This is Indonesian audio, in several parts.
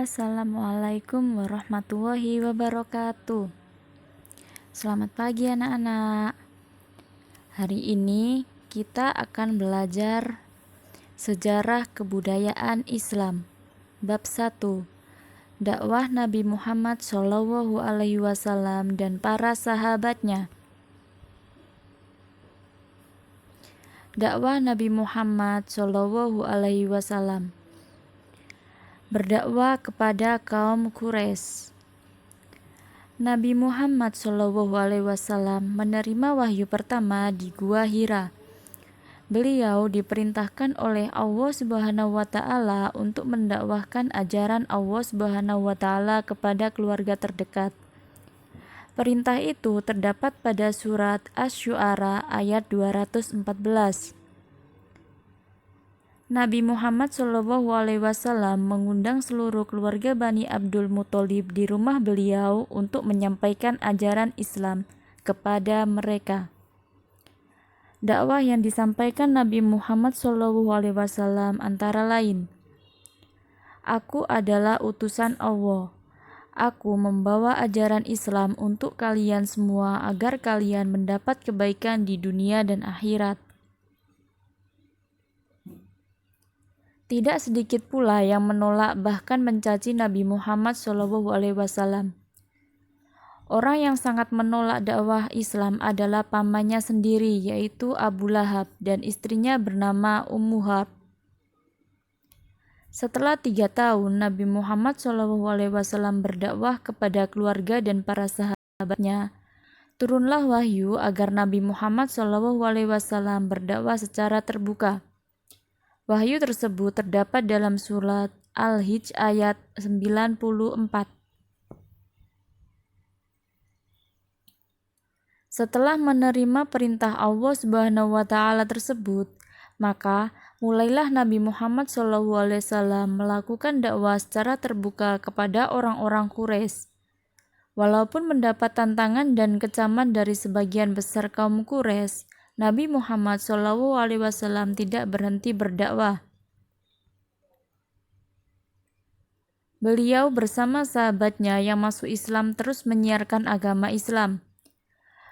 Assalamualaikum warahmatullahi wabarakatuh. Selamat pagi anak-anak. Hari ini kita akan belajar sejarah kebudayaan Islam. Bab 1. Dakwah Nabi Muhammad SAW dan para sahabatnya. Dakwah Nabi Muhammad SAW berdakwah kepada kaum Quraisy. Nabi Muhammad SAW menerima wahyu pertama di Gua Hira. Beliau diperintahkan oleh Allah Subhanahu wa Ta'ala untuk mendakwahkan ajaran Allah Subhanahu wa Ta'ala kepada keluarga terdekat. Perintah itu terdapat pada surat Asy-Syu'ara ayat 214. Nabi Muhammad SAW mengundang seluruh keluarga Bani Abdul Muthalib di rumah beliau untuk menyampaikan ajaran Islam kepada mereka. Dakwah yang disampaikan Nabi Muhammad SAW antara lain: Aku adalah utusan Allah. Aku membawa ajaran Islam untuk kalian semua agar kalian mendapat kebaikan di dunia dan akhirat. Tidak sedikit pula yang menolak bahkan mencaci Nabi Muhammad SAW. Orang yang sangat menolak dakwah Islam adalah pamannya sendiri, yaitu Abu Lahab, dan istrinya bernama Ummu Harb. Setelah 3 tahun Nabi Muhammad SAW berdakwah kepada keluarga dan para sahabatnya, turunlah wahyu agar Nabi Muhammad SAW berdakwah secara terbuka. Wahyu tersebut terdapat dalam surat Al-Hijj ayat 94. Setelah menerima perintah Allah Subhanahu wa Ta'ala tersebut, maka mulailah Nabi Muhammad SAW melakukan dakwah secara terbuka kepada orang-orang Quraisy. Walaupun mendapat tantangan dan kecaman dari sebagian besar kaum Quraisy, Nabi Muhammad SAW tidak berhenti berdakwah. Beliau bersama sahabatnya yang masuk Islam terus menyiarkan agama Islam.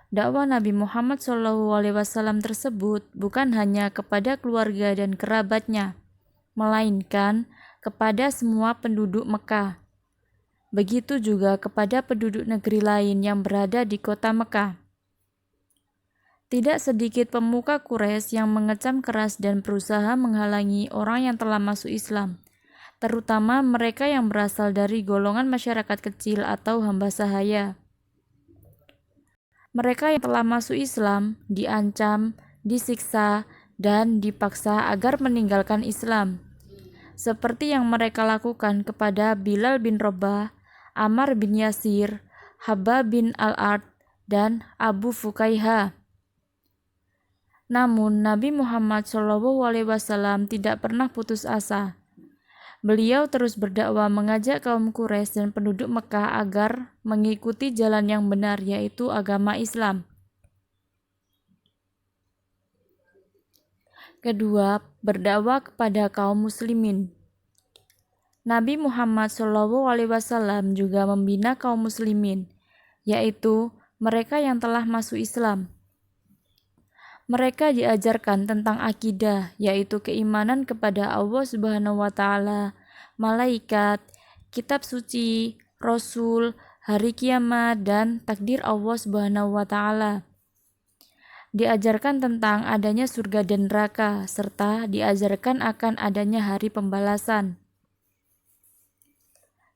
Dakwah Nabi Muhammad SAW tersebut bukan hanya kepada keluarga dan kerabatnya, melainkan kepada semua penduduk Mekah. Begitu juga kepada penduduk negeri lain yang berada di kota Mekah. Tidak sedikit pemuka Quraisy yang mengecam keras dan berusaha menghalangi orang yang telah masuk Islam, terutama mereka yang berasal dari golongan masyarakat kecil atau hamba sahaya. Mereka yang telah masuk Islam diancam, disiksa, dan dipaksa agar meninggalkan Islam, seperti yang mereka lakukan kepada Bilal bin Rabah, Ammar bin Yasir, Habbab bin Al-Ard, dan Abu Fukaiha. Namun Nabi Muhammad SAW tidak pernah putus asa. Beliau terus berdakwah mengajak kaum Quraisy dan penduduk Mekah agar mengikuti jalan yang benar, yaitu agama Islam. Kedua, berdakwah kepada kaum muslimin. Nabi Muhammad SAW juga membina kaum muslimin, yaitu mereka yang telah masuk Islam. Mereka diajarkan tentang akidah, yaitu keimanan kepada Allah Subhanahu wa Ta'ala, malaikat, kitab suci, rasul, hari kiamat, dan takdir Allah Subhanahu wa Ta'ala. Diajarkan tentang adanya surga dan neraka, serta diajarkan akan adanya hari pembalasan.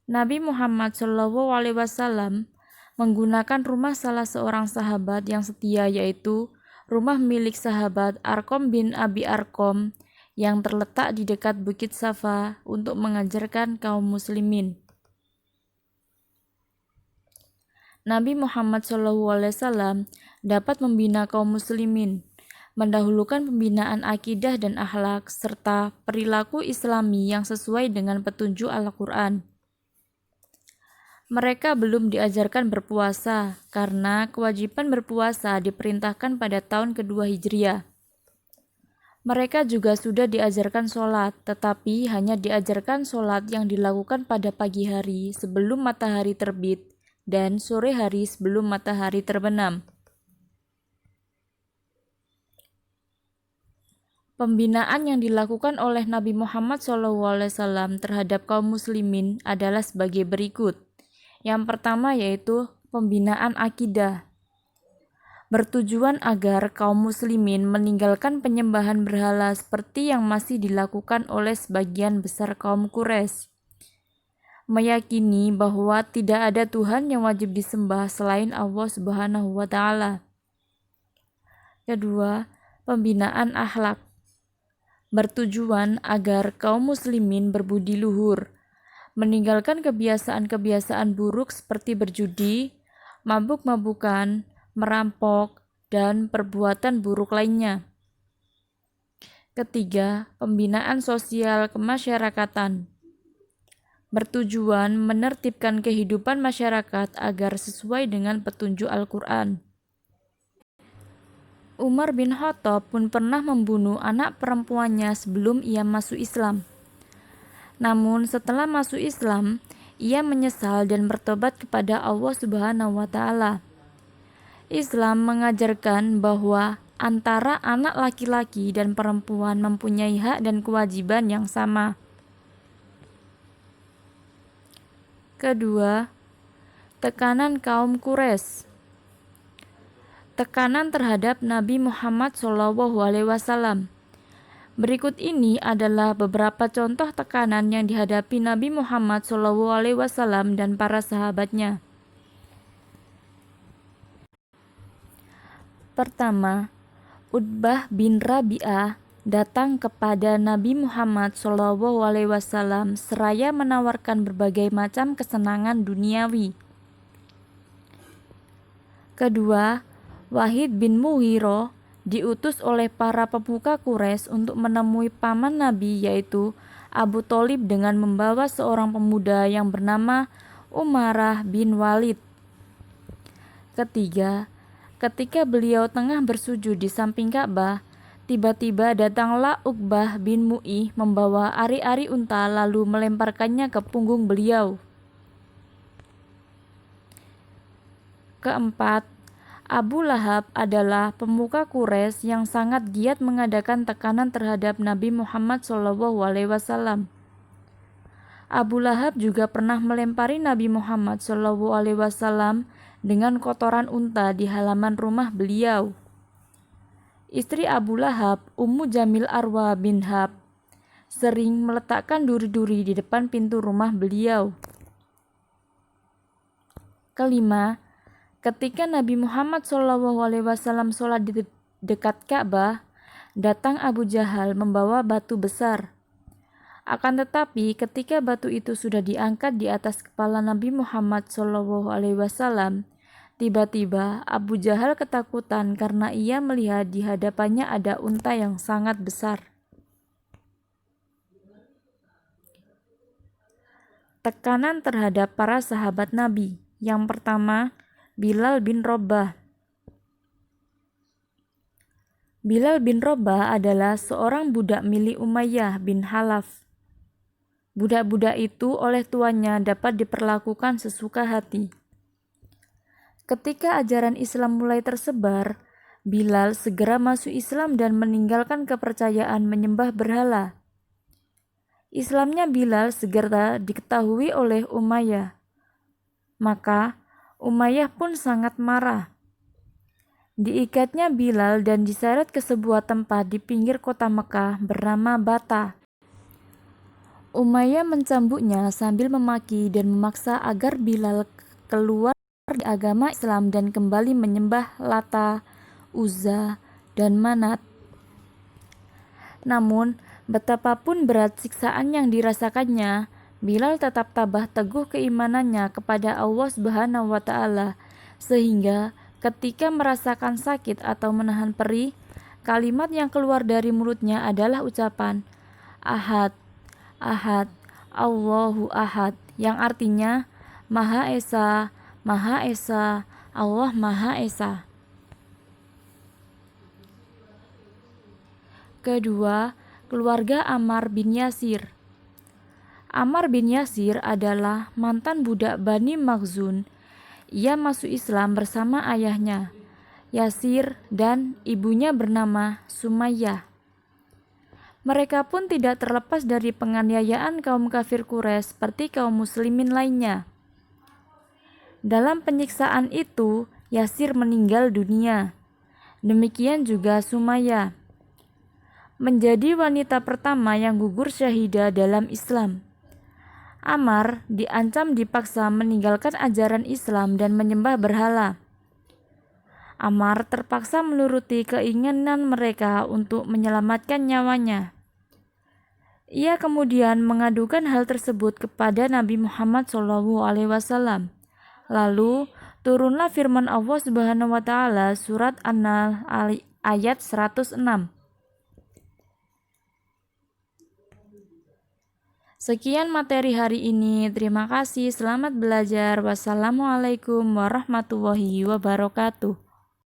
Nabi Muhammad SAW menggunakan rumah salah seorang sahabat yang setia, yaitu rumah milik sahabat Arqam bin Abi Arqam yang terletak di dekat Bukit Safa untuk mengajarkan kaum muslimin. Nabi Muhammad SAW dapat membina kaum muslimin, mendahulukan pembinaan akidah dan akhlak, serta perilaku Islami yang sesuai dengan petunjuk Al-Quran. Mereka belum diajarkan berpuasa karena kewajiban berpuasa diperintahkan pada tahun kedua Hijriah. Mereka juga sudah diajarkan sholat, tetapi hanya diajarkan sholat yang dilakukan pada pagi hari sebelum matahari terbit dan sore hari sebelum matahari terbenam. Pembinaan yang dilakukan oleh Nabi Muhammad SAW terhadap kaum muslimin adalah sebagai berikut. Yang pertama yaitu pembinaan akidah, bertujuan agar kaum muslimin meninggalkan penyembahan berhala seperti yang masih dilakukan oleh sebagian besar kaum Quraisy. Meyakini bahwa tidak ada Tuhan yang wajib disembah selain Allah Subhanahu wa taala. Kedua, pembinaan akhlak, bertujuan agar kaum muslimin berbudi luhur, meninggalkan kebiasaan-kebiasaan buruk seperti berjudi, mabuk-mabukan, merampok, dan perbuatan buruk lainnya. Ketiga, pembinaan sosial kemasyarakatan, bertujuan menertibkan kehidupan masyarakat agar sesuai dengan petunjuk Al-Quran. Umar bin Khattab pun pernah membunuh anak perempuannya sebelum ia masuk Islam. Namun setelah masuk Islam, ia menyesal dan bertobat kepada Allah Subhanahu wa taala. Islam mengajarkan bahwa antara anak laki-laki dan perempuan mempunyai hak dan kewajiban yang sama. Kedua, tekanan kaum Quraisy. Tekanan terhadap Nabi Muhammad SAW. Berikut ini adalah beberapa contoh tekanan yang dihadapi Nabi Muhammad SAW dan para sahabatnya. Pertama, Utbah bin Rabi'ah datang kepada Nabi Muhammad SAW seraya menawarkan berbagai macam kesenangan duniawi. Kedua, Wahid bin Mughirah diutus oleh para pemuka Quraisy untuk menemui paman Nabi yaitu Abu Thalib dengan membawa seorang pemuda yang bernama Umarah bin Walid. Ketiga, ketika beliau tengah bersujud di samping Ka'bah, tiba-tiba datanglah Uqbah bin Mu'ih membawa ari-ari unta lalu melemparkannya ke punggung beliau. Keempat, Abu Lahab adalah pemuka Quraisy yang sangat giat mengadakan tekanan terhadap Nabi Muhammad SAW. Abu Lahab juga pernah melempari Nabi Muhammad SAW dengan kotoran unta di halaman rumah beliau. Istri Abu Lahab, Ummu Jamil Arwa bin Hab, sering meletakkan duri-duri di depan pintu rumah beliau. Kelima, ketika Nabi Muhammad SAW sholat di dekat Ka'bah, datang Abu Jahal membawa batu besar. Akan tetapi ketika batu itu sudah diangkat di atas kepala Nabi Muhammad SAW, tiba-tiba Abu Jahal ketakutan karena ia melihat di hadapannya ada unta yang sangat besar. Tekanan terhadap para sahabat Nabi. Yang pertama, Bilal bin Rabah. Bilal bin Rabah adalah seorang budak milik Umayyah bin Khalaf. Budak-budak itu oleh tuannya dapat diperlakukan sesuka hati. Ketika ajaran Islam mulai tersebar, Bilal segera masuk Islam dan meninggalkan kepercayaan menyembah berhala. Islamnya Bilal segera diketahui oleh Umayyah. Maka Umayyah pun sangat marah. Diikatnya Bilal dan diseret ke sebuah tempat di pinggir kota Mekah bernama Bata. Umayyah mencambuknya sambil memaki dan memaksa agar Bilal keluar dari agama Islam dan kembali menyembah Lata, Uzza, dan Manat. Namun, betapapun berat siksaan yang dirasakannya, Bilal tetap tabah teguh keimanannya kepada Allah Subhanahu wa taala, sehingga ketika merasakan sakit atau menahan perih, kalimat yang keluar dari mulutnya adalah ucapan Ahad, Ahad, Allahu Ahad, yang artinya Maha Esa, Maha Esa, Allah Maha Esa. Kedua, keluarga Ammar bin Yasir. Ammar bin Yasir adalah mantan budak Bani Makhzum. Ia masuk Islam bersama ayahnya, Yasir, dan ibunya bernama Sumayyah. Mereka pun tidak terlepas dari penganiayaan kaum kafir Quraisy seperti kaum muslimin lainnya. Dalam penyiksaan itu, Yasir meninggal dunia. Demikian juga Sumayyah, menjadi wanita pertama yang gugur syahidah dalam Islam. Ammar diancam dipaksa meninggalkan ajaran Islam dan menyembah berhala. Ammar terpaksa menuruti keinginan mereka untuk menyelamatkan nyawanya. Ia kemudian mengadukan hal tersebut kepada Nabi Muhammad SAW. Lalu turunlah firman Allah Subhanahu wa taala surat An-Nahl ayat 106. Sekian materi hari ini. Terima kasih. Selamat belajar. Wassalamualaikum warahmatullahi wabarakatuh.